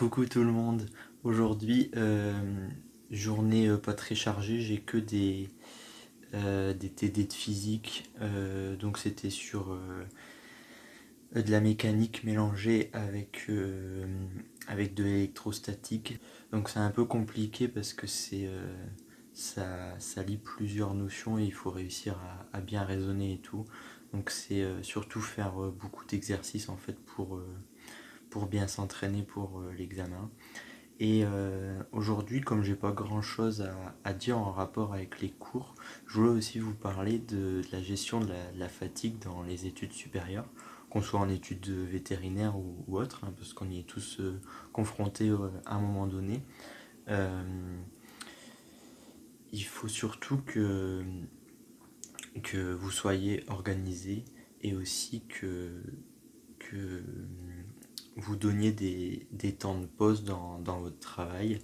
Coucou tout le monde. Aujourd'hui, journée pas très chargée, j'ai que des TD de physique. Donc c'était sur de la mécanique mélangée avec de l'électrostatique. Donc c'est un peu compliqué parce que ça lie plusieurs notions et il faut réussir à bien raisonner et tout. Donc c'est surtout faire beaucoup d'exercices en fait pour bien s'entraîner pour l'examen. Et aujourd'hui, comme j'ai pas grand chose à dire en rapport avec les cours, je voulais aussi vous parler de la gestion de la fatigue dans les études supérieures, qu'on soit en études vétérinaires ou autres, hein, parce qu'on y est tous confrontés à un moment donné. Euh, il faut surtout que vous soyez organisé et aussi que vous donniez des temps de pause dans votre travail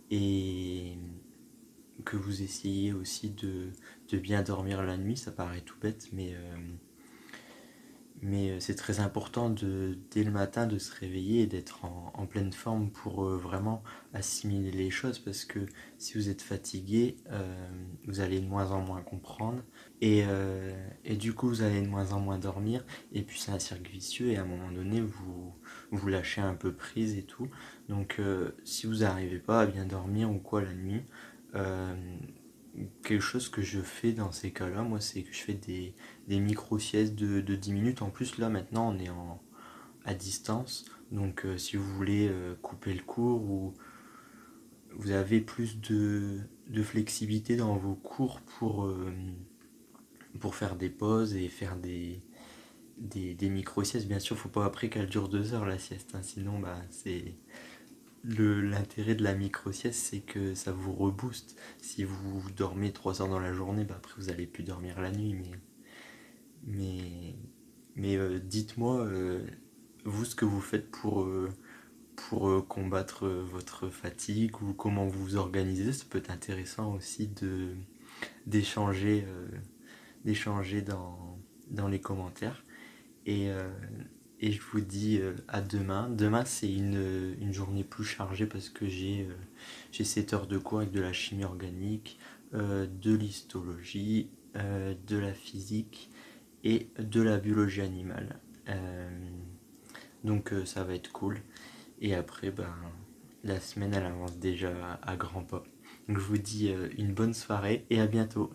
et que vous essayez aussi de bien dormir la nuit. Ça paraît tout bête, mais c'est très important dès le matin de se réveiller et d'être en pleine forme pour vraiment assimiler les choses, parce que si vous êtes fatigué, vous allez de moins en moins comprendre et du coup vous allez de moins en moins dormir, et puis c'est un cercle vicieux et à un moment donné vous lâchez un peu prise et tout. Donc si vous n'arrivez pas à bien dormir ou quoi la nuit, euh, quelque chose que je fais dans ces cas-là, moi, c'est que je fais des micro-siestes de 10 minutes. En plus, là, maintenant, on est à distance. Donc, si vous voulez couper le cours ou vous avez plus de flexibilité dans vos cours pour faire des pauses et faire des micro-siestes. Bien sûr, faut pas après qu'elle dure 2 heures la sieste, hein, sinon, bah, c'est l'intérêt de la micro-sieste, c'est que ça vous rebooste. Si vous dormez 3 heures dans la journée, bah après vous allez plus dormir la nuit. Mais, mais dites-moi, vous, ce que vous faites pour combattre votre fatigue ou comment vous vous organisez. Ça peut être intéressant aussi d'échanger d'échanger dans les commentaires. Et, euh, et je vous dis à demain. Demain, c'est une journée plus chargée parce que j'ai 7 heures de cours avec de la chimie organique, de l'histologie, de la physique et de la biologie animale. Euh, donc ça va être cool. Et après, ben, la semaine, elle avance déjà à grands pas. Donc je vous dis une bonne soirée et à bientôt.